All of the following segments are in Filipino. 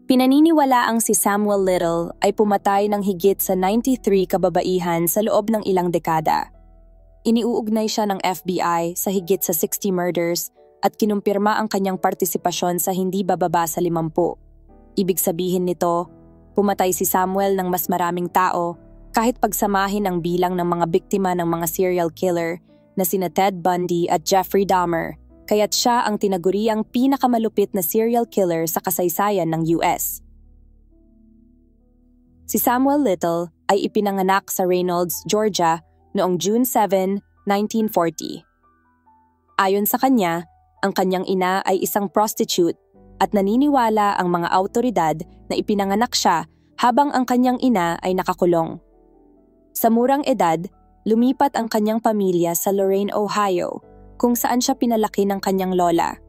Pinaniniwalaang si Samuel Little ay pumatay ng higit sa 93 kababaihan sa loob ng ilang dekada. Iniuugnay siya ng FBI sa higit sa 60 murders at kinumpirma ang kanyang partisipasyon sa hindi bababa sa 50. Ibig sabihin nito, pumatay si Samuel ng mas maraming tao kahit pagsamahin ang bilang ng mga biktima ng mga serial killer na sina Ted Bundy at Jeffrey Dahmer, kaya't siya ang tinaguriang pinakamalupit na serial killer sa kasaysayan ng US. Si Samuel Little ay ipinanganak sa Reynolds, Georgia noong June 7, 1940. Ayon sa kanya, ang kanyang ina ay isang prostitute at naniniwala ang mga awtoridad na ipinanganak siya habang ang kanyang ina ay nakakulong. Sa murang edad, lumipat ang kanyang pamilya sa Lorain, Ohio, kung saan siya pinalaki ng kanyang lola.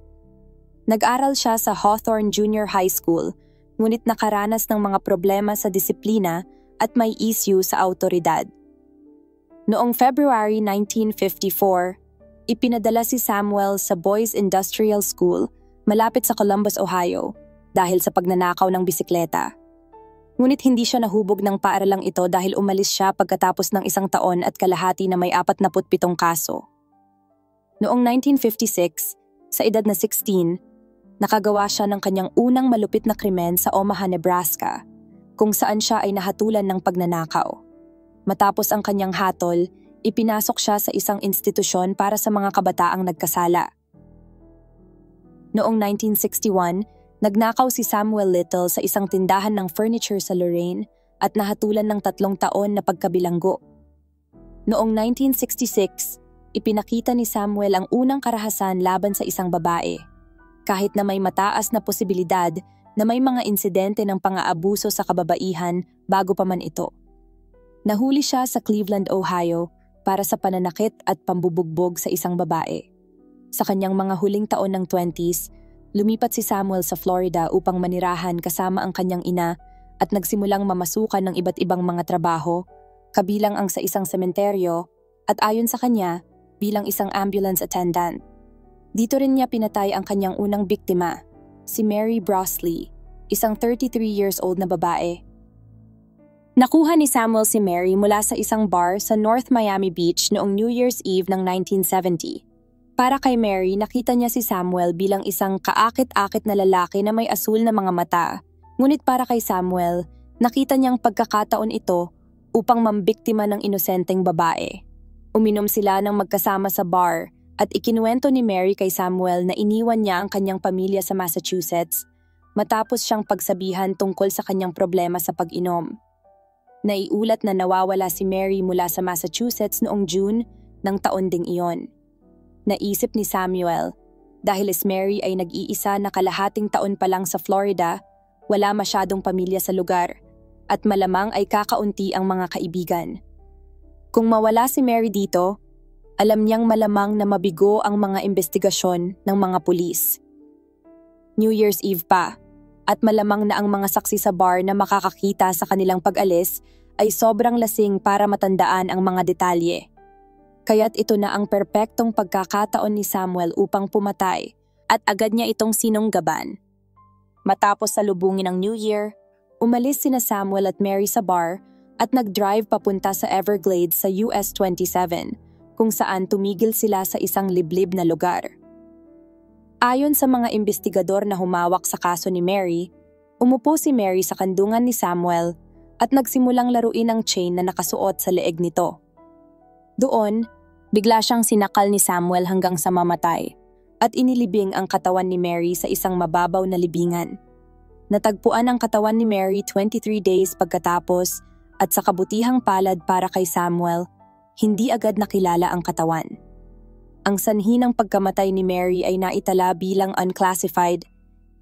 Nag-aral siya sa Hawthorne Junior High School, ngunit nakaranas ng mga problema sa disiplina at may issue sa awtoridad. Noong February 1954, ipinadala si Samuel sa Boys Industrial School malapit sa Columbus, Ohio, dahil sa pagnanakaw ng bisikleta. Ngunit hindi siya nahubog ng paaralang ito dahil umalis siya pagkatapos ng 1 taon at kalahati na may 47 kaso. Noong 1956, sa edad na 16, nakagawa siya ng kanyang unang malupit na krimen sa Omaha, Nebraska, kung saan siya ay nahatulan ng pagnanakaw. Matapos ang kanyang hatol, ipinasok siya sa isang institusyon para sa mga kabataang nagkasala. Noong 1961, nagnakaw si Samuel Little sa isang tindahan ng furniture sa Lorain at nahatulan ng 3 taon na pagkabilanggo. Noong 1966, ipinakita ni Samuel ang unang karahasan laban sa isang babae, kahit na may mataas na posibilidad na may mga insidente ng pang-aabuso sa kababaihan bago pa man ito. Nahuli siya sa Cleveland, Ohio para sa pananakit at pambubugbog sa isang babae. Sa kanyang mga huling taon ng 20s, lumipat si Samuel sa Florida upang manirahan kasama ang kanyang ina at nagsimulang mamasukan ng iba't ibang mga trabaho, kabilang ang sa isang sementeryo at ayon sa kanya, bilang isang ambulance attendant. Dito rin niya pinatay ang kanyang unang biktima, si Mary Brosley, isang 33 years old na babae. Nakuha ni Samuel si Mary mula sa isang bar sa North Miami Beach noong New Year's Eve ng 1970. Para kay Mary, nakita niya si Samuel bilang isang kaakit-akit na lalaki na may asul na mga mata. Ngunit para kay Samuel, nakita niyang pagkakataon ito upang mambiktima ng inosenteng babae. Uminom sila ng magkasama sa bar at ikinuwento ni Mary kay Samuel na iniwan niya ang kanyang pamilya sa Massachusetts matapos siyang pagsabihan tungkol sa kanyang problema sa pag-inom. Naiulat na nawawala si Mary mula sa Massachusetts noong June ng taon ding iyon. Naisip ni Samuel, dahil si Mary ay nag-iisa na kalahating taon pa lang sa Florida, wala masyadong pamilya sa lugar at malamang ay kakaunti ang mga kaibigan. Kung mawala si Mary dito, alam niyang malamang na mabigo ang mga investigasyon ng mga pulis. New Year's Eve pa, at malamang na ang mga saksi sa bar na makakakita sa kanilang pag-alis ay sobrang lasing para matandaan ang mga detalye. Kaya't ito na ang perpektong pagkakataon ni Samuel upang pumatay at agad niya itong sinunggaban. Matapos salubungin ang New Year, umalis sina Samuel at Mary sa bar at nag-drive papunta sa Everglades sa US 27, kung saan tumigil sila sa isang liblib na lugar. Ayon sa mga investigador na humawak sa kaso ni Mary, umupo si Mary sa kandungan ni Samuel at nagsimulang laruin ang chain na nakasuot sa leeg nito. Doon, bigla siyang sinakal ni Samuel hanggang sa mamatay at inilibing ang katawan ni Mary sa isang mababaw na libingan. Natagpuan ang katawan ni Mary 23 days pagkatapos at sa kabutihang palad para kay Samuel, hindi agad nakilala ang katawan. Ang sanhi ng pagkamatay ni Mary ay naitala bilang unclassified,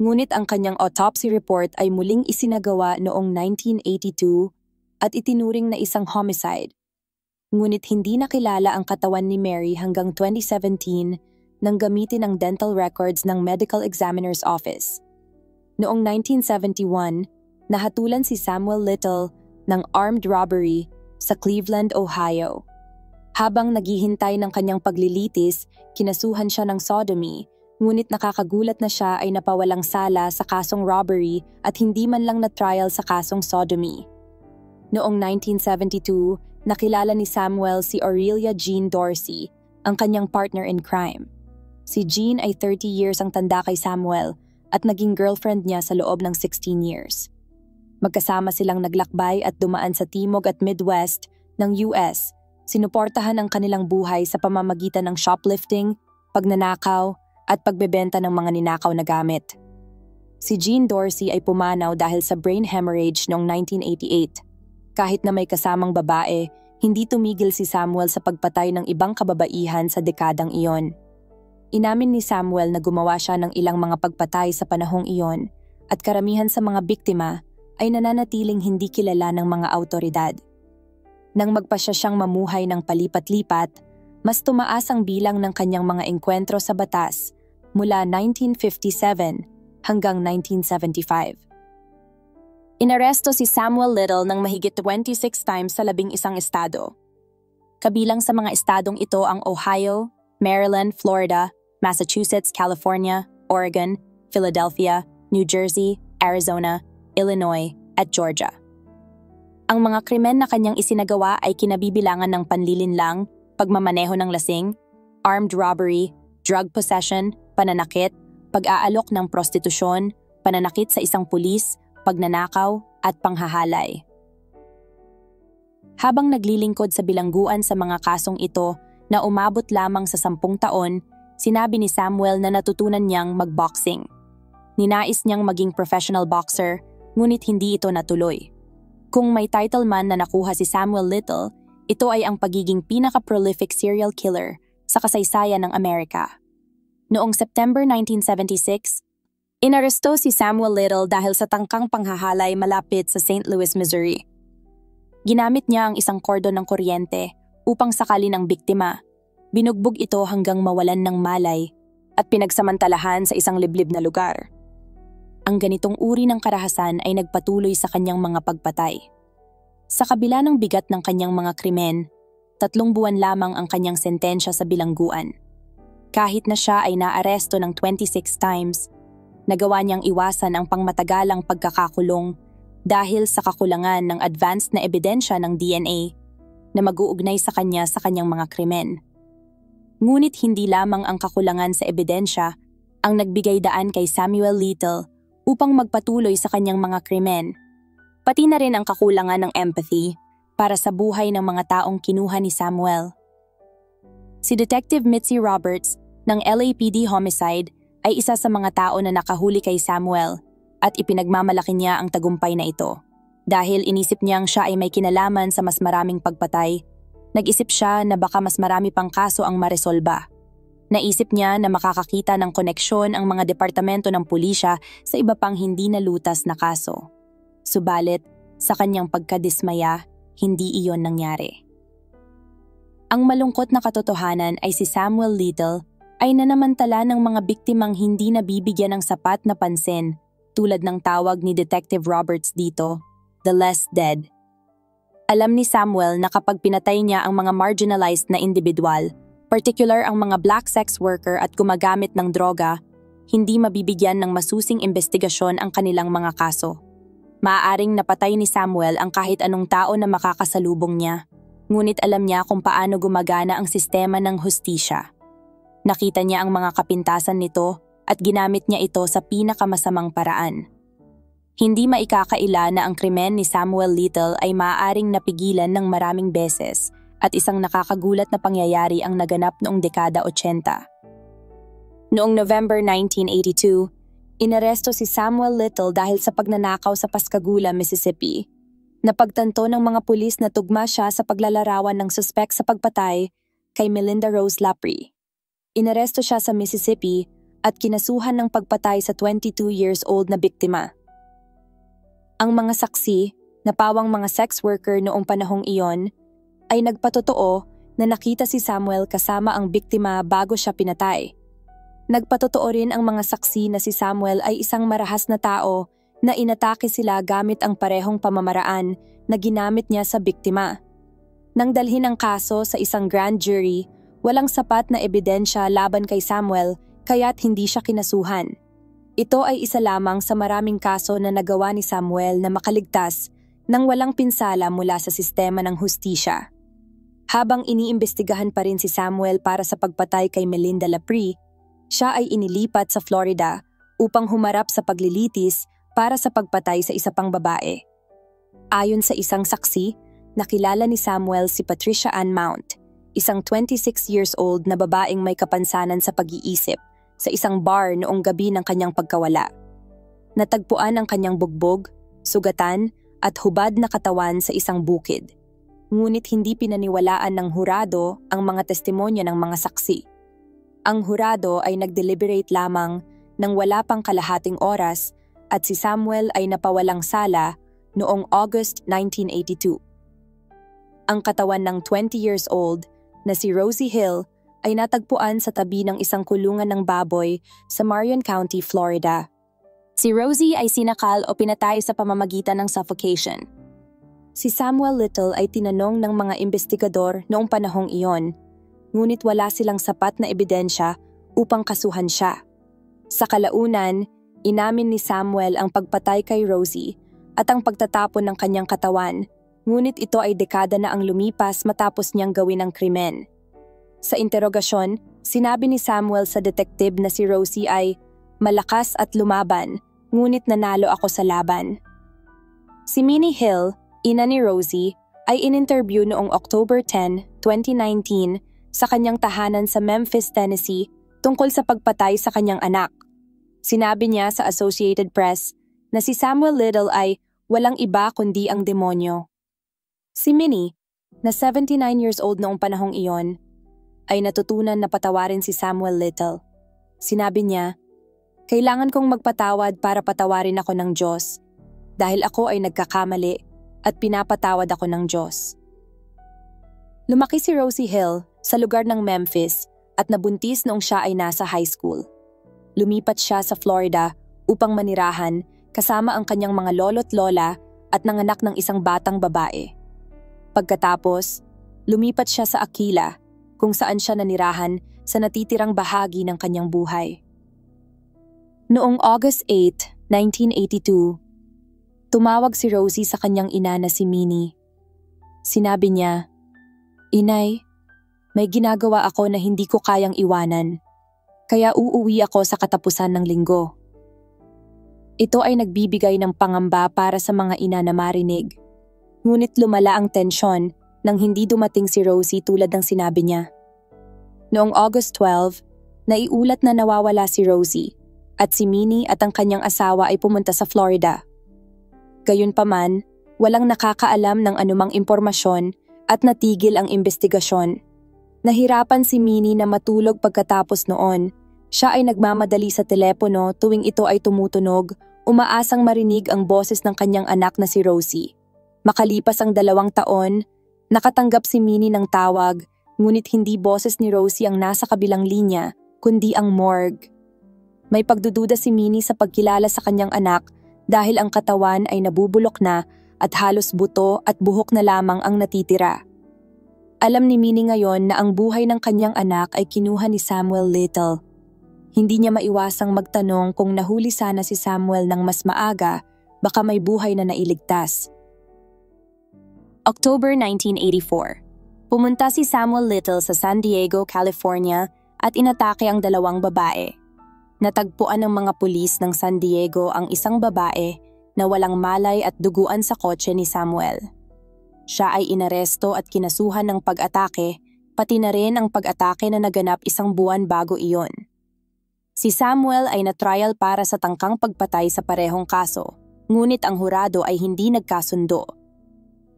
ngunit ang kanyang autopsy report ay muling isinagawa noong 1982 at itinuring na isang homicide. Ngunit hindi nakilala ang katawan ni Mary hanggang 2017 nang gamitin ang dental records ng Medical Examiner's Office. Noong 1971, nahatulan si Samuel Little ng armed robbery sa Cleveland, Ohio. Habang naghihintay ng kanyang paglilitis, kinasuhan siya ng sodomy ngunit nakakagulat na siya ay napawalang sala sa kasong robbery at hindi man lang na-trial sa kasong sodomy. Noong 1972, nakilala ni Samuel si Aurelia Jean Dorsey, ang kanyang partner in crime. Si Jean ay 30 years ang tanda kay Samuel at naging girlfriend niya sa loob ng 16 years. Magkasama silang naglakbay at dumaan sa Timog at Midwest ng US, sinuportahan ang kanilang buhay sa pamamagitan ng shoplifting, pagnanakaw, at pagbebenta ng mga ninakaw na gamit. Si Jean Dorsey ay pumanaw dahil sa brain hemorrhage noong 1988. Kahit na may kasamang babae, hindi tumigil si Samuel sa pagpatay ng ibang kababaihan sa dekadang iyon. Inamin ni Samuel na gumawa siya ng ilang mga pagpatay sa panahong iyon at karamihan sa mga biktima ay nananatiling hindi kilala ng mga awtoridad. Nang magpasya siyang mamuhay ng palipat-lipat, mas tumaas ang bilang ng kanyang mga engkwentro sa batas mula 1957 hanggang 1975. Inaresto si Samuel Little ng mahigit 26 times sa 11 estado. Kabilang sa mga estadong ito ang Ohio, Maryland, Florida, Massachusetts, California, Oregon, Philadelphia, New Jersey, Arizona, Illinois, at Georgia. Ang mga krimen na kanyang isinagawa ay kinabibilangan ng panlilinlang, pagmamaneho ng lasing, armed robbery, drug possession, pananakit, pag-aalok ng prostitusyon, pananakit sa isang pulis, pagnanakaw, at panghahalay. Habang naglilingkod sa bilangguan sa mga kasong ito na umabot lamang sa 10 taon, sinabi ni Samuel na natutunan niyang magboxing. Ninais niyang maging professional boxer, ngunit hindi ito natuloy. Kung may title man na nakuha si Samuel Little, ito ay ang pagiging pinaka-prolific serial killer sa kasaysayan ng Amerika. Noong September 1976, inaresto si Samuel Little dahil sa tangkang panghahalay malapit sa St. Louis, Missouri. Ginamit niya ang isang kordon ng kuryente upang sakalin ang biktima. Binugbog ito hanggang mawalan ng malay at pinagsamantalahan sa isang liblib na lugar. Ang ganitong uri ng karahasan ay nagpatuloy sa kanyang mga pagpatay. Sa kabila ng bigat ng kanyang mga krimen, 3 buwan lamang ang kanyang sentensya sa bilangguan. Kahit na siya ay naaresto ng 26 times, nagawa niyang iwasan ang pangmatagalang pagkakakulong dahil sa kakulangan ng advanced na ebidensya ng DNA na mag-uugnay sa kanyang mga krimen. Ngunit hindi lamang ang kakulangan sa ebidensya ang nagbigay daan kay Samuel Little upang magpatuloy sa kanyang mga krimen, pati na rin ang kakulangan ng empathy para sa buhay ng mga taong kinuha ni Samuel. Si Detective Mitzi Roberts ng LAPD Homicide ay isa sa mga tao na nakahuli kay Samuel at ipinagmamalaki niya ang tagumpay na ito. Dahil inisip niyang siya ay may kinalaman sa mas maraming pagpatay, nag-isip siya na baka mas marami pang kaso ang maresolba. Naisip niya na makakakita ng koneksyon ang mga departamento ng pulisya sa iba pang hindi nalutas na kaso. Subalit, sa kanyang pagkadismaya, hindi iyon nangyari. Ang malungkot na katotohanan ay si Samuel Little ay nanamantala ng mga biktimang hindi nabibigyan ng sapat na pansin, tulad ng tawag ni Detective Roberts dito, the less dead. Alam ni Samuel na kapag pinatay niya ang mga marginalized na individual, particular ang mga black sex worker at gumagamit ng droga, hindi mabibigyan ng masusing investigasyon ang kanilang mga kaso. Maaaring napatay ni Samuel ang kahit anong tao na makakasalubong niya, ngunit alam niya kung paano gumagana ang sistema ng hustisya. Nakita niya ang mga kapintasan nito at ginamit niya ito sa pinakamasamang paraan. Hindi maikakaila na ang krimen ni Samuel Little ay maaaring napigilan ng maraming beses at isang nakakagulat na pangyayari ang naganap noong dekada 80. Noong November 1982, inaresto si Samuel Little dahil sa pagnanakaw sa Pascagoula, Mississippi. Napagtanto ng mga pulis na tugma siya sa paglalarawan ng suspek sa pagpatay kay Melinda Rose Lapre. Inaresto siya sa Mississippi at kinasuhan ng pagpatay sa 22 years old na biktima. Ang mga saksi, na pawang mga sex worker noong panahong iyon, ay nagpatotoo na nakita si Samuel kasama ang biktima bago siya pinatay. Nagpatotoo rin ang mga saksi na si Samuel ay isang marahas na tao na inatake sila gamit ang parehong pamamaraan na ginamit niya sa biktima. Nang dalhin ang kaso sa isang grand jury, walang sapat na ebidensya laban kay Samuel kaya't hindi siya kinasuhan. Ito ay isa lamang sa maraming kaso na nagawa ni Samuel na makaligtas nang walang pinsala mula sa sistema ng hustisya. Habang iniimbestigahan pa rin si Samuel para sa pagpatay kay Melinda Lapre, siya ay inilipat sa Florida upang humarap sa paglilitis para sa pagpatay sa isa pang babae. Ayon sa isang saksi, nakilala ni Samuel si Patricia Ann Mount, isang 26 years old na babaeng may kapansanan sa pag-iisip, sa isang bar noong gabi ng kanyang pagkawala. Natagpuan ang kanyang bugbog, sugatan at hubad na katawan sa isang bukid. Ngunit hindi pinaniwalaan ng hurado ang mga testimonya ng mga saksi. Ang hurado ay nag-deliberate lamang nang wala pang kalahating oras at si Samuel ay napawalang sala noong August 1982. Ang katawan ng 20 years old na si Rosie Hill ay natagpuan sa tabi ng isang kulungan ng baboy sa Marion County, Florida. Si Rosie ay sinakal o pinatay sa pamamagitan ng suffocation. Si Samuel Little ay tinanong ng mga investigador noong panahong iyon, ngunit wala silang sapat na ebidensya upang kasuhan siya. Sa kalaunan, inamin ni Samuel ang pagpatay kay Rosie at ang pagtatapon ng kanyang katawan, ngunit ito ay dekada na ang lumipas matapos niyang gawin ang krimen. Sa interogasyon, sinabi ni Samuel sa detective na si Rosie ay malakas at lumaban, ngunit nanalo ako sa laban. Si Minnie Hill, ina ni Rosie, ay in-interview noong October 10, 2019 sa kanyang tahanan sa Memphis, Tennessee tungkol sa pagpatay sa kanyang anak. Sinabi niya sa Associated Press na si Samuel Little ay walang iba kundi ang demonyo. Si Minnie, na 79 years old noong panahong iyon, ay natutunan na patawarin si Samuel Little. Sinabi niya, "Kailangan kong magpatawad para patawarin ako ng Diyos dahil ako ay nagkakamali at pinapatawad ako ng Diyos." Lumaki si Rosie Hill sa lugar ng Memphis at nabuntis noong siya ay nasa high school. Lumipat siya sa Florida upang manirahan kasama ang kanyang mga lolo't lola at nanganak ng isang batang babae. Pagkatapos, lumipat siya sa Aquila kung saan siya nanirahan sa natitirang bahagi ng kanyang buhay. Noong August 8, 1982, tumawag si Rosie sa kanyang ina na si Minnie. Sinabi niya, "Inay, may ginagawa ako na hindi ko kayang iwanan, kaya uuwi ako sa katapusan ng linggo." Ito ay nagbibigay ng pangamba para sa mga ina na marinig. Ngunit lumala ang tensyon nang hindi dumating si Rosie tulad ng sinabi niya. Noong August 12, naiulat na nawawala si Rosie at si Minnie at ang kanyang asawa ay pumunta sa Florida. Gayunpaman, walang nakakaalam ng anumang impormasyon at natigil ang investigasyon. Nahirapan si Minnie na matulog pagkatapos noon. Siya ay nagmamadali sa telepono tuwing ito ay tumutunog, umaasang marinig ang boses ng kanyang anak na si Rosie. Makalipas ang 2 taon, nakatanggap si Minnie ng tawag, ngunit hindi boses ni Rosie ang nasa kabilang linya, kundi ang morgue. May pagdududa si Minnie sa pagkilala sa kanyang anak dahil ang katawan ay nabubulok na at halos buto at buhok na lamang ang natitira. Alam ni Minnie ngayon na ang buhay ng kanyang anak ay kinuha ni Samuel Little. Hindi niya maiwasang magtanong kung nahuli sana si Samuel ng mas maaga, baka may buhay na nailigtas. October 1984. Pumunta si Samuel Little sa San Diego, California at inatake ang 2 babae. Natagpuan ng mga pulis ng San Diego ang isang babae na walang malay at duguan sa kotse ni Samuel. Siya ay inaresto at kinasuhan ng pag-atake, pati na rin ang pag-atake na naganap 1 buwan bago iyon. Si Samuel ay na-trial para sa tangkang pagpatay sa parehong kaso, ngunit ang hurado ay hindi nagkasundo.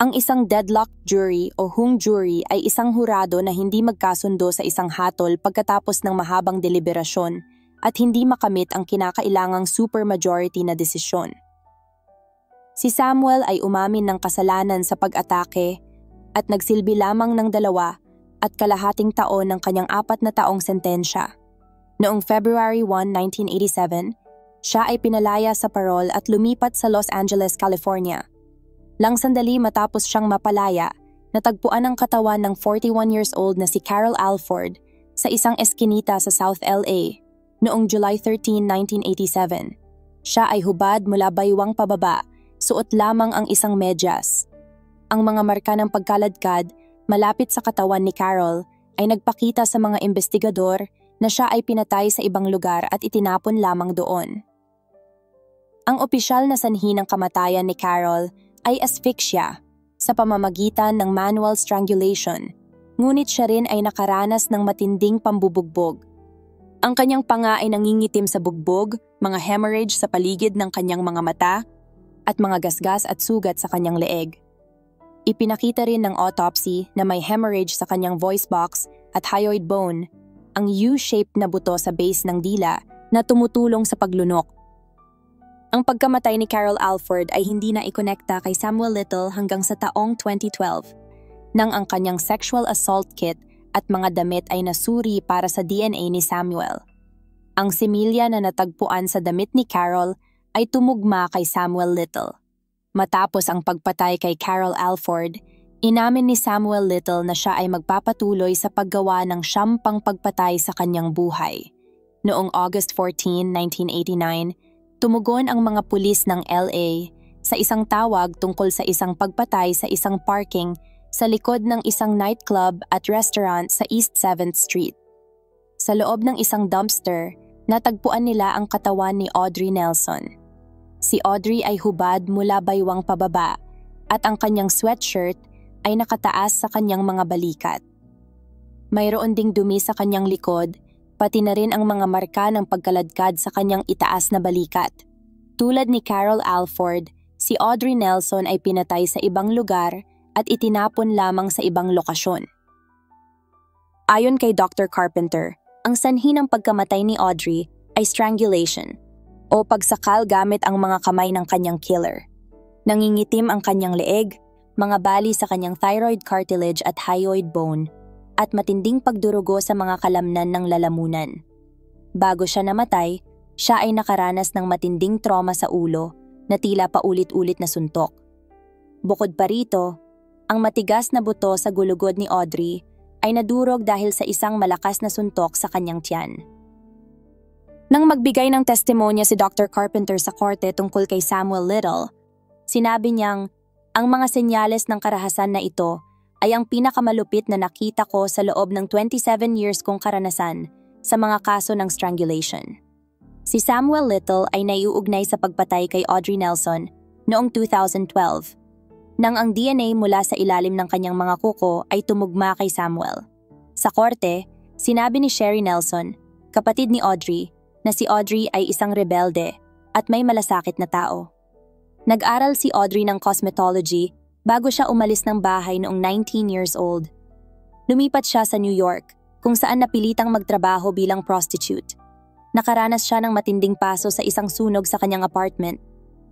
Ang isang deadlock jury o hung jury ay isang hurado na hindi magkasundo sa isang hatol pagkatapos ng mahabang deliberasyon at hindi makamit ang kinakailangang supermajority na desisyon. Si Samuel ay umamin ng kasalanan sa pag-atake at nagsilbi lamang ng 2.5 taon ng kanyang 4 na taong sentensya. Noong February 1, 1987, siya ay pinalaya sa parol at lumipat sa Los Angeles, California. Lang sandali matapos siyang mapalaya, natagpuan ang katawan ng 41 years old na si Carol Alford sa isang eskinita sa South LA. Noong July 13, 1987, siya ay hubad mula baywang pababa, suot lamang ang isang medyas. Ang mga marka ng pagkaladkad malapit sa katawan ni Carol ay nagpakita sa mga investigador na siya ay pinatay sa ibang lugar at itinapon lamang doon. Ang opisyal na sanhi ng kamatayan ni Carol ay asphyxia sa pamamagitan ng manual strangulation, ngunit siya rin ay nakaranas ng matinding pambubugbog. Ang kanyang panga ay nangingitim sa bugbog, mga hemorrhage sa paligid ng kanyang mga mata, at mga gasgas at sugat sa kanyang leeg. Ipinakita rin ng autopsy na may hemorrhage sa kanyang voice box at hyoid bone, ang U-shaped na buto sa base ng dila na tumutulong sa paglunok. Ang pagkamatay ni Carol Alford ay hindi na ikonekta kay Samuel Little hanggang sa taong 2012, nang ang kanyang sexual assault kit at mga damit ay nasuri para sa DNA ni Samuel. Ang similya na natagpuan sa damit ni Carol ay tumugma kay Samuel Little. Matapos ang pagpatay kay Carol Alford, inamin ni Samuel Little na siya ay magpapatuloy sa paggawa ng siyam-pang pagpatay sa kanyang buhay. Noong August 14, 1989, tumugon ang mga pulis ng LA sa isang tawag tungkol sa isang pagpatay sa isang parking sa likod ng isang nightclub at restaurant sa East 7th Street. Sa loob ng isang dumpster, natagpuan nila ang katawan ni Audrey Nelson. Si Audrey ay hubad mula baywang pababa at ang kanyang sweatshirt ay nakataas sa kanyang mga balikat. Mayroon ding dumi sa kanyang likod, pati na rin ang mga marka ng pagkaladkad sa kanyang itaas na balikat. Tulad ni Carol Alford, si Audrey Nelson ay pinatay sa ibang lugar at itinapon lamang sa ibang lokasyon. Ayon kay Dr. Carpenter, ang sanhi ng pagkamatay ni Audrey ay strangulation o pagsakal gamit ang mga kamay ng kanyang killer. Nangingitim ang kanyang leeg, mga bali sa kanyang thyroid cartilage at hyoid bone, at matinding pagdurugo sa mga kalamnan ng lalamunan. Bago siya namatay, siya ay nakaranas ng matinding trauma sa ulo na tila paulit-ulit na suntok. Bukod pa rito, ang matigas na buto sa gulugod ni Audrey ay nadurog dahil sa isang malakas na suntok sa kanyang tiyan. Nang magbigay ng testimonya si Dr. Carpenter sa korte tungkol kay Samuel Little, sinabi niyang, ang mga senyales ng karahasan na ito ay ang pinakamalupit na nakita ko sa loob ng 27 years kong karanasan sa mga kaso ng strangulation. Si Samuel Little ay naiuugnay sa pagpatay kay Audrey Nelson noong 2012, nang ang DNA mula sa ilalim ng kanyang mga kuko ay tumugma kay Samuel. Sa korte, sinabi ni Sherry Nelson, kapatid ni Audrey, na si Audrey ay isang rebelde at may malasakit na tao. Nag-aral si Audrey ng cosmetology bago siya umalis ng bahay noong 19 years old. Lumipat siya sa New York, kung saan napilitang magtrabaho bilang prostitute. Nakaranas siya ng matinding paso sa isang sunog sa kanyang apartment,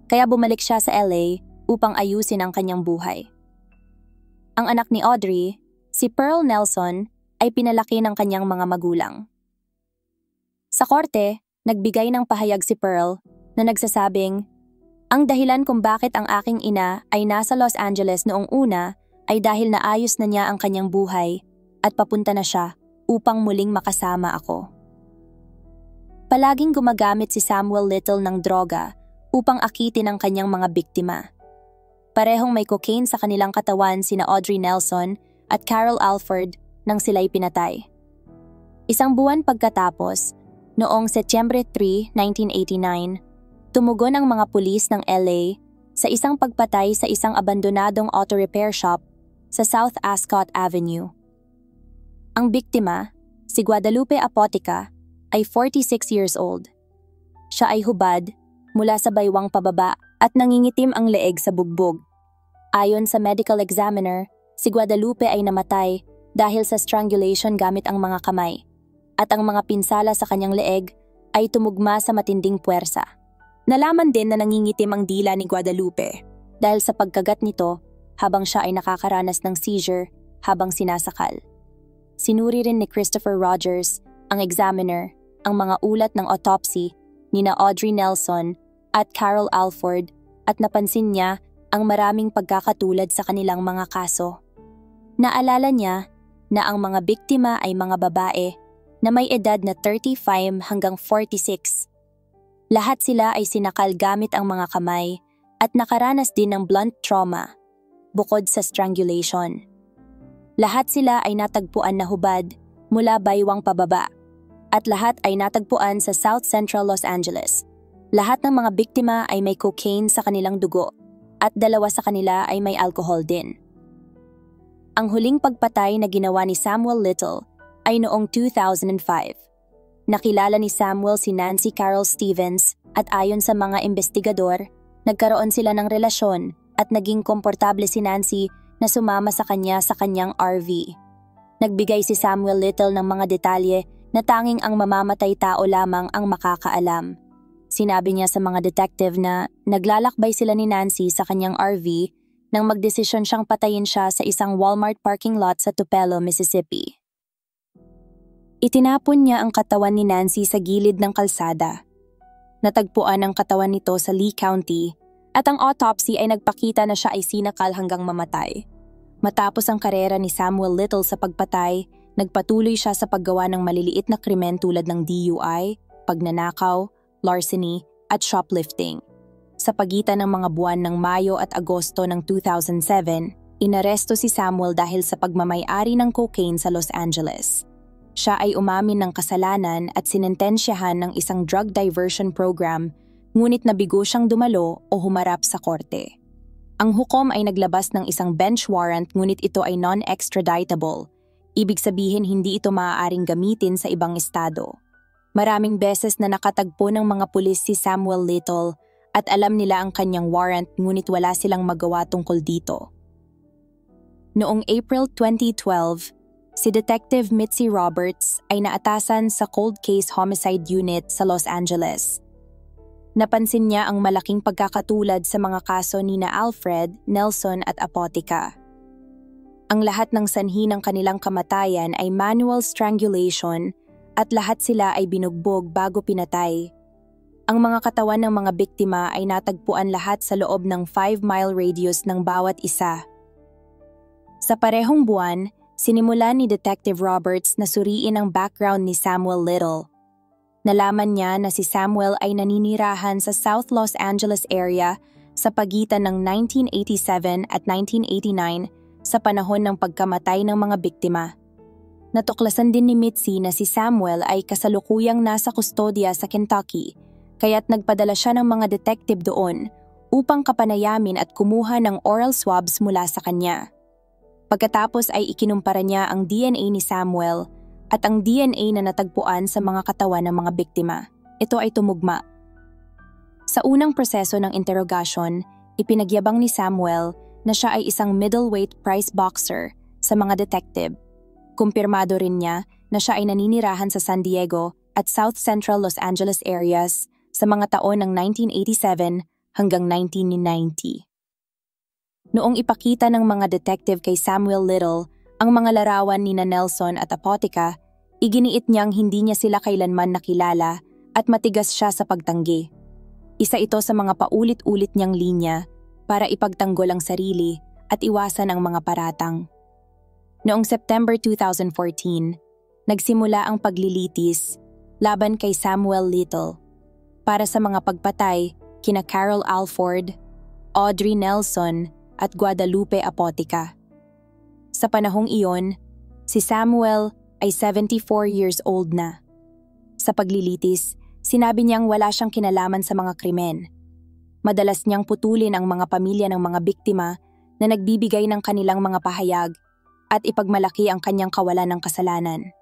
kaya bumalik siya sa LA upang ayusin ang kanyang buhay. Ang anak ni Audrey, si Pearl Nelson, ay pinalaki ng kanyang mga magulang. Sa korte, nagbigay ng pahayag si Pearl na nagsasabing, ang dahilan kung bakit ang aking ina ay nasa Los Angeles noong una ay dahil naayos na niya ang kanyang buhay at papunta na siya upang muling makasama ako. Palaging gumagamit si Samuel Little ng droga upang akitin ang kanyang mga biktima. Parehong may cocaine sa kanilang katawan sina Audrey Nelson at Carol Alford nang sila'y pinatay. Isang buwan pagkatapos, noong Setyembre 3, 1989, tumugon ang mga pulis ng LA sa isang pagpatay sa isang abandonadong auto repair shop sa South Ascot Avenue. Ang biktima, si Guadalupe Apotica, ay 46 years old. Siya ay hubad mula sa baywang pababa at nangingitim ang leeg sa bugbog. Ayon sa medical examiner, si Guadalupe ay namatay dahil sa strangulation gamit ang mga kamay, at ang mga pinsala sa kanyang leeg ay tumugma sa matinding puwersa. Nalaman din na nangingitim ang dila ni Guadalupe dahil sa pagkagat nito habang siya ay nakakaranas ng seizure habang sinasakal. Sinuri rin ni Christopher Rogers, ang examiner, ang mga ulat ng autopsy nina Audrey Nelson at Carol Alford at napansin niya ang maraming pagkakatulad sa kanilang mga kaso. Naalala niya na ang mga biktima ay mga babae na may edad na 35 hanggang 46. Lahat sila ay sinakal gamit ang mga kamay at nakaranas din ng blunt trauma, bukod sa strangulation. Lahat sila ay natagpuan na hubad mula baywang pababa at lahat ay natagpuan sa South Central Los Angeles. Lahat ng mga biktima ay may cocaine sa kanilang dugo at 2 sa kanila ay may alcohol din. Ang huling pagpatay na ginawa ni Samuel Little ay noong 2005. Nakilala ni Samuel si Nancy Carol Stevens at ayon sa mga investigador, nagkaroon sila ng relasyon at naging komportable si Nancy na sumama sa kanya sa kanyang RV. Nagbigay si Samuel Little ng mga detalye na tanging ang mamamatay tao lamang ang makakaalam. Sinabi niya sa mga detective na naglalakbay sila ni Nancy sa kanyang RV nang magdesisyon siyang patayin siya sa isang Walmart parking lot sa Tupelo, Mississippi. Itinapon niya ang katawan ni Nancy sa gilid ng kalsada. Natagpuan ang katawan nito sa Lee County at ang autopsy ay nagpakita na siya ay sinakal hanggang mamatay. Matapos ang karera ni Samuel Little sa pagpatay, nagpatuloy siya sa paggawa ng maliliit na krimen tulad ng DUI, pagnanakaw, larceny at shoplifting. Sa pagitan ng mga buwan ng Mayo at Agosto ng 2007, inaresto si Samuel dahil sa pagmamay-ari ng cocaine sa Los Angeles. Siya ay umamin ng kasalanan at sinentensyahan ng isang drug diversion program, ngunit nabigo siyang dumalo o humarap sa korte. Ang hukom ay naglabas ng isang bench warrant ngunit ito ay non-extraditable. Ibig sabihin hindi ito maaaring gamitin sa ibang estado. Maraming beses na nakatagpo ng mga pulis si Samuel Little at alam nila ang kanyang warrant ngunit wala silang magawa tungkol dito. Noong April 2012, si Detective Mitzi Roberts ay naatasan sa Cold Case Homicide Unit sa Los Angeles. Napansin niya ang malaking pagkakatulad sa mga kaso ni na Alfred, Nelson at Apotica. Ang lahat ng sanhi ng kanilang kamatayan ay manual strangulation at lahat sila ay binugbog bago pinatay. Ang mga katawan ng mga biktima ay natagpuan lahat sa loob ng 5-mile radius ng bawat isa. Sa parehong buwan, sinimulan ni Detective Roberts na suriin ang background ni Samuel Little. Nalaman niya na si Samuel ay naninirahan sa South Los Angeles area sa pagitan ng 1987 at 1989 sa panahon ng pagkamatay ng mga biktima. Natuklasan din ni Mitzi na si Samuel ay kasalukuyang nasa kustodya sa Kentucky, kaya't nagpadala siya ng mga detective doon upang kapanayamin at kumuha ng oral swabs mula sa kanya. Pagkatapos ay ikinumpara niya ang DNA ni Samuel at ang DNA na natagpuan sa mga katawan ng mga biktima. Ito ay tumugma. Sa unang proseso ng interogasyon, ipinagyabang ni Samuel na siya ay isang middleweight prize boxer sa mga detective. Kumpirmado rin niya na siya ay naninirahan sa San Diego at South Central Los Angeles areas sa mga taon ng 1987 hanggang 1990. Noong ipakita ng mga detective kay Samuel Little ang mga larawan ni na Nelson at Apotica, iginiit niyang hindi niya sila kailanman nakilala at matigas siya sa pagtanggi. Isa ito sa mga paulit-ulit niyang linya para ipagtanggol ang sarili at iwasan ang mga paratang. Noong September 2014, nagsimula ang paglilitis laban kay Samuel Little para sa mga pagpatay kina Carol Alford, Audrey Nelson at Guadalupe Apotica. Sa panahong iyon, si Samuel ay 74 years old na. Sa paglilitis, sinabi niyang wala siyang kinalaman sa mga krimen. Madalas niyang putulin ang mga pamilya ng mga biktima na nagbibigay ng kanilang mga pahayag at ipagmalaki ang kanyang kawalan ng kasalanan.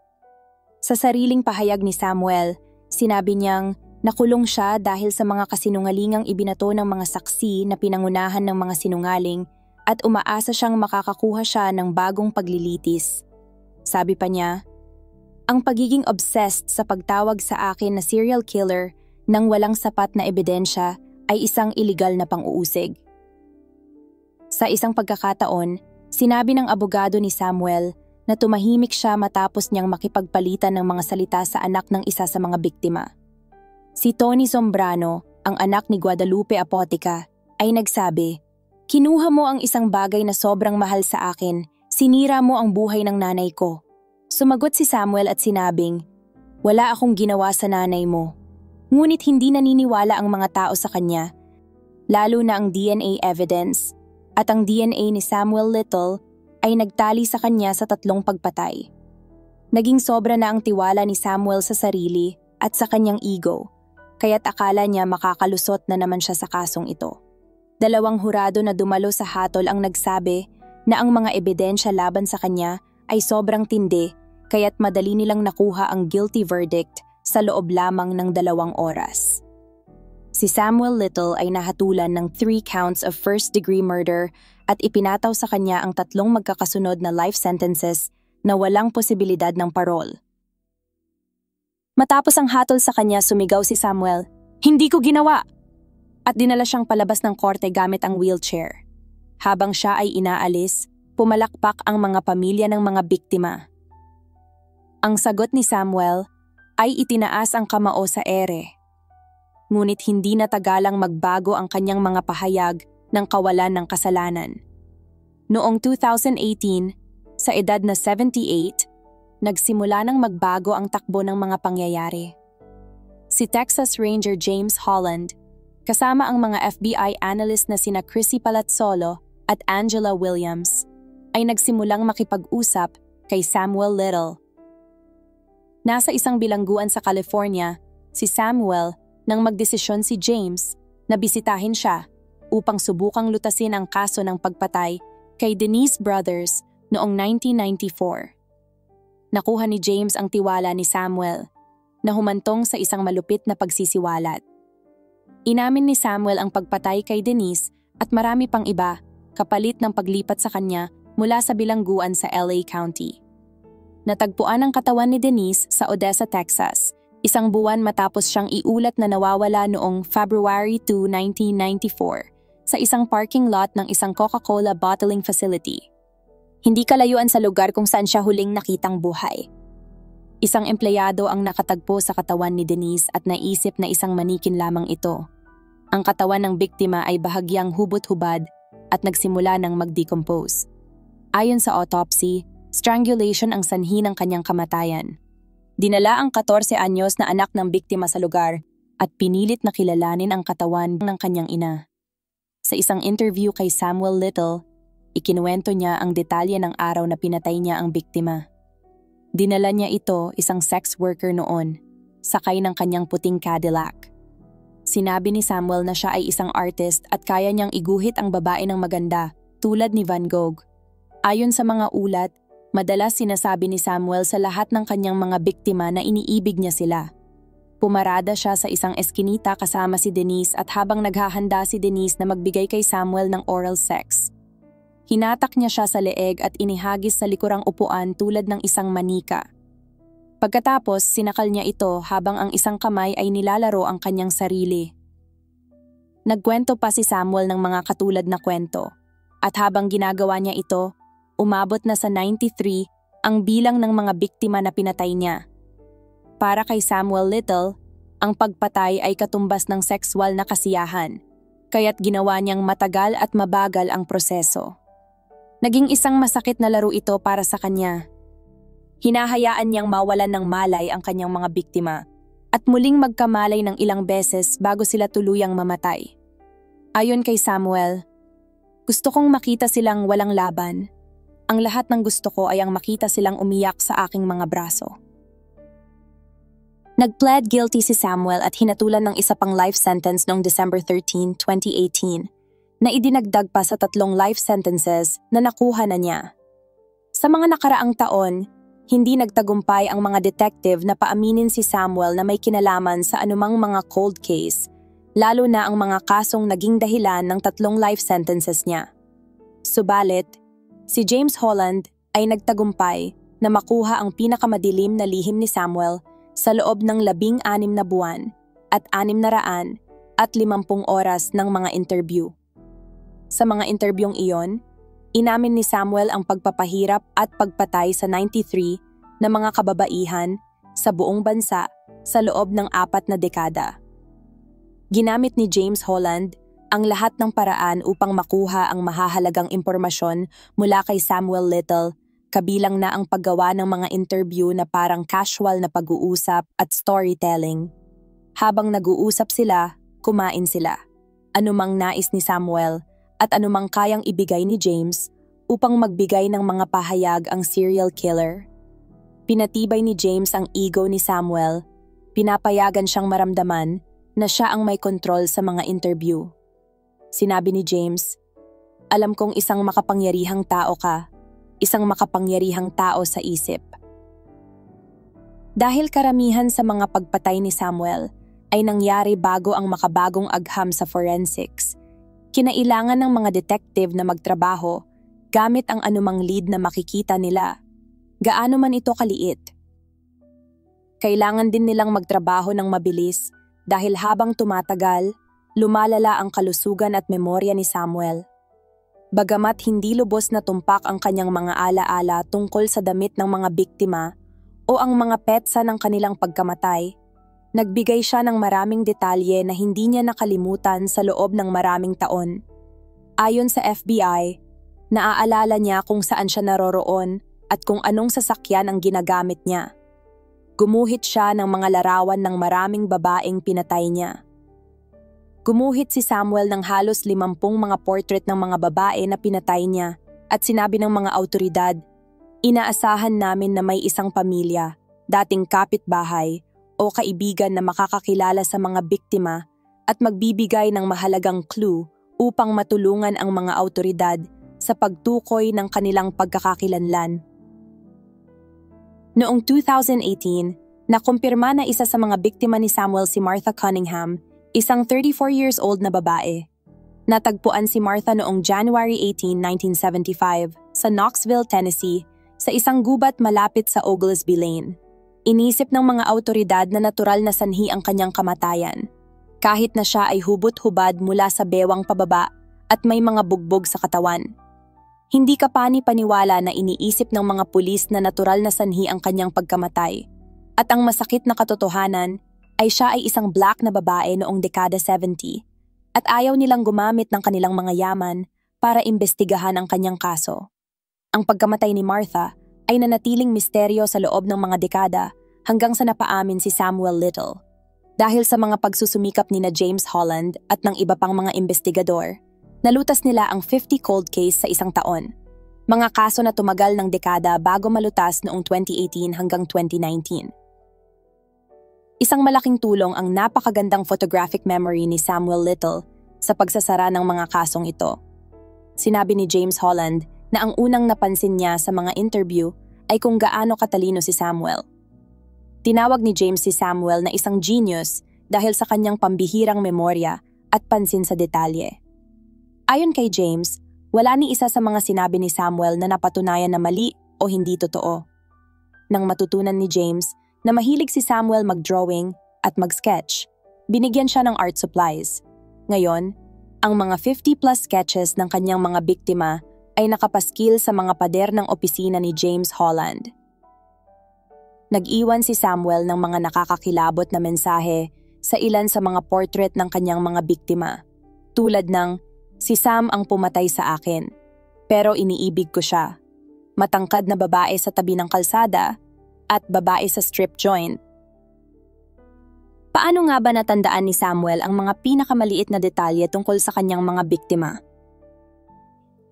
Sa sariling pahayag ni Samuel, sinabi niyang nakulong siya dahil sa mga kasinungalingang ibinato ng mga saksi na pinangunahan ng mga sinungaling at umaasa siyang makakakuha siya ng bagong paglilitis. Sabi pa niya, ang pagiging obsessed sa pagtawag sa akin na serial killer nang walang sapat na ebidensya ay isang iligal na pang-uusig. Sa isang pagkakataon, sinabi ng abogado ni Samuel na tumahimik siya matapos niyang makipagpalitan ng mga salita sa anak ng isa sa mga biktima. Si Tony Zombrano, ang anak ni Guadalupe Apotica, ay nagsabi, "Kinuha mo ang isang bagay na sobrang mahal sa akin, sinira mo ang buhay ng nanay ko." Sumagot si Samuel at sinabing, Wala akong ginawa sa nanay mo. Ngunit hindi naniniwala ang mga tao sa kanya, lalo na ang DNA evidence, at ang DNA ni Samuel Little ay nagtali sa kanya sa 3 pagpatay. Naging sobra na ang tiwala ni Samuel sa sarili at sa kanyang ego, kaya't akala niya makakalusot na naman siya sa kasong ito. 2 hurado na dumalo sa hatol ang nagsabi na ang mga ebidensya laban sa kanya ay sobrang tindi, kaya't madali nilang nakuha ang guilty verdict sa loob lamang ng 2 oras. Si Samuel Little ay nahatulan ng 3 counts of first-degree murder at ipinataw sa kanya ang 3 magkakasunod na life sentences na walang posibilidad ng parol. Matapos ang hatol sa kanya, sumigaw si Samuel, "Hindi ko ginawa!" At dinala siyang palabas ng korte gamit ang wheelchair. Habang siya ay inaalis, pumalakpak ang mga pamilya ng mga biktima. Ang sagot ni Samuel ay itinaas ang kamao sa ere. Ngunit hindi natagalang magbago ang kanyang mga pahayag ng kawalan ng kasalanan. Noong 2018, sa edad na 78, nagsimula nang magbago ang takbo ng mga pangyayari. Si Texas Ranger James Holland, kasama ang mga FBI analyst na sina Chrissy Palazzolo at Angela Williams, ay nagsimulang makipag-usap kay Samuel Little. Nasa isang bilangguan sa California, si Samuel nang magdesisyon si James na bisitahin siya upang subukang lutasin ang kaso ng pagpatay kay Denise Brothers noong 1994. Nakuha ni James ang tiwala ni Samuel na humantong sa isang malupit na pagsisiwalat. Inamin ni Samuel ang pagpatay kay Denise at marami pang iba kapalit ng paglipat sa kanya mula sa bilangguan sa LA County. Natagpuan ang katawan ni Denise sa Odessa, Texas, 1 buwan matapos siyang iulat na nawawala noong February 2, 1994 sa isang parking lot ng isang Coca-Cola bottling facility. Hindi kalayuan sa lugar kung saan siya huling nakitang buhay. Isang empleyado ang nakatagpo sa katawan ni Denise at naisip na isang manikin lamang ito. Ang katawan ng biktima ay bahagyang hubot-hubad at nagsimula ng mag-decompose. Ayon sa autopsy, strangulation ang sanhi ng kanyang kamatayan. Dinala ang 14 anyos na anak ng biktima sa lugar at pinilit na kilalanin ang katawan ng kanyang ina. Sa isang interview kay Samuel Little, ikinuwento niya ang detalye ng araw na pinatay niya ang biktima. Dinala niya ito, isang sex worker noon, sakay ng kanyang puting Cadillac. Sinabi ni Samuel na siya ay isang artist at kaya niyang iguhit ang babae ng maganda, tulad ni Van Gogh. Ayon sa mga ulat, madalas sinasabi ni Samuel sa lahat ng kanyang mga biktima na iniibig niya sila. Pumarada siya sa isang eskinita kasama si Denise at habang naghahanda si Denise na magbigay kay Samuel ng oral sex. Hinatak niya siya sa leeg at inihagis sa likurang upuan tulad ng isang manika. Pagkatapos, sinakal niya ito habang ang isang kamay ay nilalaro ang kanyang sarili. Nagkwento pa si Samuel ng mga katulad na kwento. At habang ginagawa niya ito, umabot na sa 93 ang bilang ng mga biktima na pinatay niya. Para kay Samuel Little, ang pagpatay ay katumbas ng sexual na kasiyahan, kaya't ginawa niyang matagal at mabagal ang proseso. Naging isang masakit na laro ito para sa kanya. Hinahayaan niyang mawalan ng malay ang kanyang mga biktima at muling magkamalay ng ilang beses bago sila tuluyang mamatay. Ayon kay Samuel, "Gusto kong makita silang walang laban. Ang lahat ng gusto ko ay ang makita silang umiyak sa aking mga braso." Nag-plead guilty si Samuel at hinatulan ng isa pang life sentence noong December 13, 2018, na idinagdag pa sa 3 life sentences na nakuha na niya. Sa mga nakaraang taon, hindi nagtagumpay ang mga detective na paaminin si Samuel na may kinalaman sa anumang mga cold case, lalo na ang mga kasong naging dahilan ng 3 life sentences niya. Subalit, si James Holland ay nagtagumpay na makuha ang pinakamadilim na lihim ni Samuel sa loob ng 16 na buwan at 650 oras ng mga interview. Sa mga interbyong iyon, inamin ni Samuel ang pagpapahirap at pagpatay sa 93 na mga kababaihan sa buong bansa sa loob ng 4 na dekada. Ginamit ni James Holland ang lahat ng paraan upang makuha ang mahahalagang impormasyon mula kay Samuel Little kabilang na ang paggawa ng mga interview na parang casual na pag-uusap at storytelling. Habang nag-uusap sila, kumain sila. Anumang nais ni Samuel at anumang kayang ibigay ni James upang magbigay ng mga pahayag ang serial killer. Pinatibay ni James ang ego ni Samuel, pinapayagan siyang maramdaman na siya ang may kontrol sa mga interview. Sinabi ni James, "Alam kong isang makapangyarihang tao ka, isang makapangyarihang tao sa isip." Dahil karamihan sa mga pagpatay ni Samuel ay nangyari bago ang makabagong agham sa forensics, kinailangan ng mga detective na magtrabaho gamit ang anumang lead na makikita nila, gaano man ito kaliit. Kailangan din nilang magtrabaho ng mabilis dahil habang tumatagal, lumalala ang kalusugan at memorya ni Samuel. Bagamat hindi lubos na tumpak ang kanyang mga alaala tungkol sa damit ng mga biktima o ang mga petsa ng kanilang pagkamatay, nagbigay siya ng maraming detalye na hindi niya nakalimutan sa loob ng maraming taon. Ayon sa FBI, naaalala niya kung saan siya naroroon at kung anong sasakyan ang ginagamit niya. Gumuhit siya ng mga larawan ng maraming babaeng pinatay niya. Gumuhit si Samuel ng halos 50 mga portrait ng mga babae na pinatay niya at sinabi ng mga awtoridad, "Inaasahan namin na may isang pamilya, dating kapitbahay o kaibigan na makakakilala sa mga biktima at magbibigay ng mahalagang clue upang matulungan ang mga awtoridad sa pagtukoy ng kanilang pagkakakilanlan." Noong 2018, nakumpirma na isa sa mga biktima ni Samuel si Martha Cunningham, isang 34 years old na babae. Natagpuan si Martha noong January 18, 1975 sa Knoxville, Tennessee, sa isang gubat malapit sa Oglesby Lane. Inisip ng mga awtoridad na natural na sanhi ang kanyang kamatayan, kahit na siya ay hubot-hubad mula sa bewang pababa at may mga bugbog sa katawan. Hindi kapani-paniwala na iniisip ng mga pulis na natural na sanhi ang kanyang pagkamatay. At ang masakit na katotohanan ay siya ay isang black na babae noong dekada 70 at ayaw nilang gumamit ng kanilang mga yaman para imbestigahan ang kanyang kaso. Ang pagkamatay ni Martha ay nanatiling misteryo sa loob ng mga dekada hanggang sa napaamin si Samuel Little. Dahil sa mga pagsusumikap ni na James Holland at ng iba pang mga investigador, nalutas nila ang 50 cold case sa isang taon. Mga kaso na tumagal ng dekada bago malutas noong 2018 hanggang 2019. Isang malaking tulong ang napakagandang photographic memory ni Samuel Little sa pagsasara ng mga kasong ito. Sinabi ni James Holland na ang unang napansin niya sa mga interview ay kung gaano katalino si Samuel. Tinawag ni James si Samuel na isang genius dahil sa kanyang pambihirang memorya at pansin sa detalye. Ayon kay James, wala ni isa sa mga sinabi ni Samuel na napatunayan na mali o hindi totoo. Nang matutunan ni James na mahilig si Samuel mag-drawing at mag-sketch, binigyan siya ng art supplies. Ngayon, ang mga 50+ sketches ng kanyang mga biktima ay nakapaskil sa mga pader ng opisina ni James Holland. Nag-iwan si Samuel ng mga nakakakilabot na mensahe sa ilan sa mga portrait ng kanyang mga biktima, tulad ng, "Si Sam ang pumatay sa akin, pero iniibig ko siya. Matangkad na babae sa tabi ng kalsada at babae sa strip joint." Paano nga ba natandaan ni Samuel ang mga pinakamaliit na detalye tungkol sa kanyang mga biktima?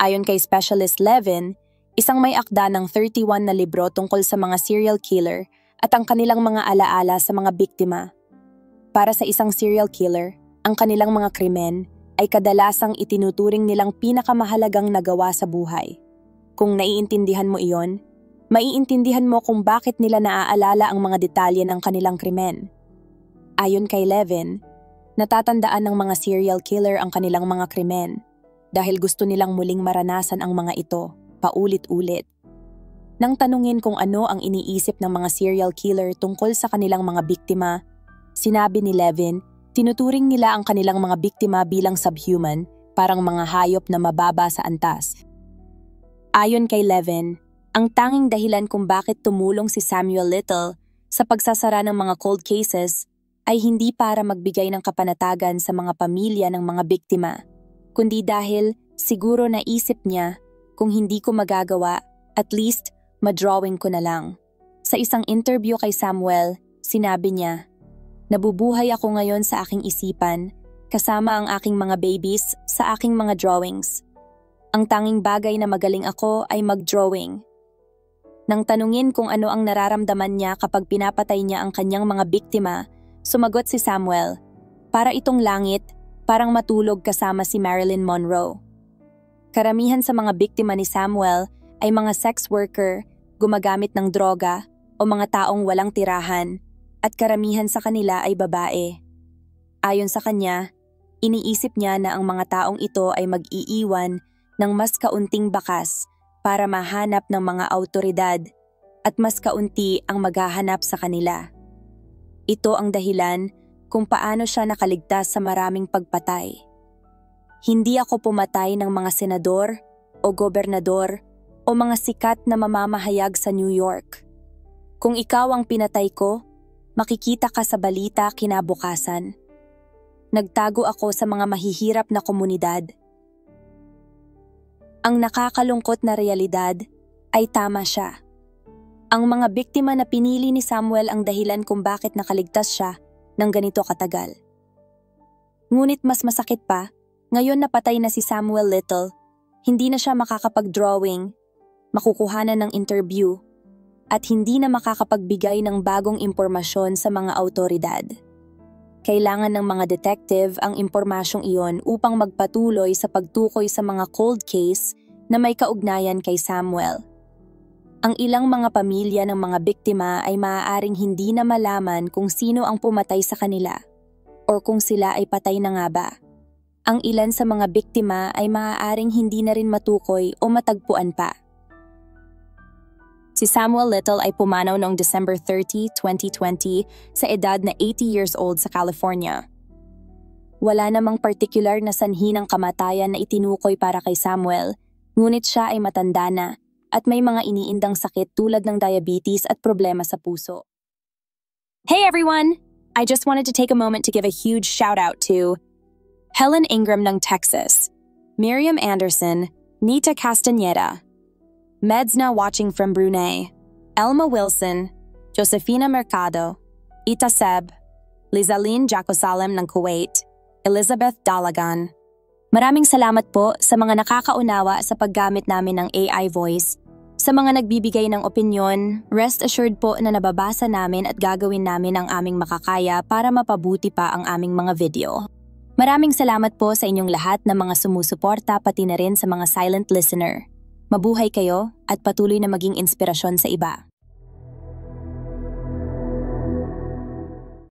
Ayon kay Specialist Levin, isang may akda ng 31 na libro tungkol sa mga serial killer at ang kanilang mga alaala sa mga biktima. Para sa isang serial killer, ang kanilang mga krimen ay kadalasang itinuturing nilang pinakamahalagang nagawa sa buhay. Kung naiintindihan mo iyon, maiintindihan mo kung bakit nila naaalala ang mga detalye ng kanilang krimen. Ayon kay Levin, natatandaan ng mga serial killer ang kanilang mga krimen dahil gusto nilang muling maranasan ang mga ito, paulit-ulit. Nang tanungin kung ano ang iniisip ng mga serial killer tungkol sa kanilang mga biktima, sinabi ni Levin, tinuturing nila ang kanilang mga biktima bilang subhuman, parang mga hayop na mababa sa antas. Ayon kay Levin, ang tanging dahilan kung bakit tumulong si Samuel Little sa pagsasara ng mga cold cases ay hindi para magbigay ng kapanatagan sa mga pamilya ng mga biktima, kundi dahil siguro naisip niya, kung hindi ko magagawa, at least madrawing ko na lang. Sa isang interview kay Samuel, sinabi niya, "Nabubuhay ako ngayon sa aking isipan, kasama ang aking mga babies sa aking mga drawings. Ang tanging bagay na magaling ako ay mag-drawing." Nang tanungin kung ano ang nararamdaman niya kapag pinapatay niya ang kanyang mga biktima, sumagot si Samuel, "Para itong langit, parang matulog kasama si Marilyn Monroe." Karamihan sa mga biktima ni Samuel ay mga sex worker, gumagamit ng droga, o mga taong walang tirahan, at karamihan sa kanila ay babae. Ayon sa kanya, iniisip niya na ang mga taong ito ay mag-iiwan ng mas kaunting bakas para mahanap ng mga awtoridad at mas kaunti ang maghahanap sa kanila. Ito ang dahilan kung paano siya nakaligtas sa maraming pagpatay. "Hindi ako pumatay ng mga senador o gobernador o mga sikat na mamamahayag sa New York. Kung ikaw ang pinatay ko, makikita ka sa balita kinabukasan. Nagtago ako sa mga mahihirap na komunidad." Ang nakakalungkot na realidad ay tama siya. Ang mga biktima na pinili ni Samuel ang dahilan kung bakit nakaligtas siya ng ganito katagal. Ngunit mas masakit pa, ngayon napatay na si Samuel Little, hindi na siya makakapag-drawing, makukuhanan ng interview, at hindi na makakapagbigay ng bagong impormasyon sa mga awtoridad. Kailangan ng mga detective ang impormasyong iyon upang magpatuloy sa pagtukoy sa mga cold case na may kaugnayan kay Samuel. Ang ilang mga pamilya ng mga biktima ay maaaring hindi na malaman kung sino ang pumatay sa kanila o kung sila ay patay na nga ba. Ang ilan sa mga biktima ay maaaring hindi na rin matukoy o matagpuan pa. Si Samuel Little ay pumanaw noong December 30, 2020 sa edad na 80 years old sa California. Wala namang partikular na sanhi ng kamatayan na itinukoy para kay Samuel, ngunit siya ay matanda na at may mga iniindang sakit tulad ng diabetes at problema sa puso. Hey everyone! I just wanted to take a moment to give a huge shout out to Helen Ingram ng Texas, Miriam Anderson, Nita Castañeda, Medsna watching from Brunei, Elma Wilson, Josefina Mercado, Ita Seb, Lizaline Jacosalem ng Kuwait, Elizabeth Dalagan. Maraming salamat po sa mga nakakaunawa sa paggamit namin ng AI voice. Sa mga nagbibigay ng opinyon, rest assured po na nababasa namin at gagawin namin ang aming makakaya para mapabuti pa ang aming mga video. Maraming salamat po sa inyong lahat na mga sumusuporta pati na rin sa mga silent listener. Mabuhay kayo at patuloy na maging inspirasyon sa iba.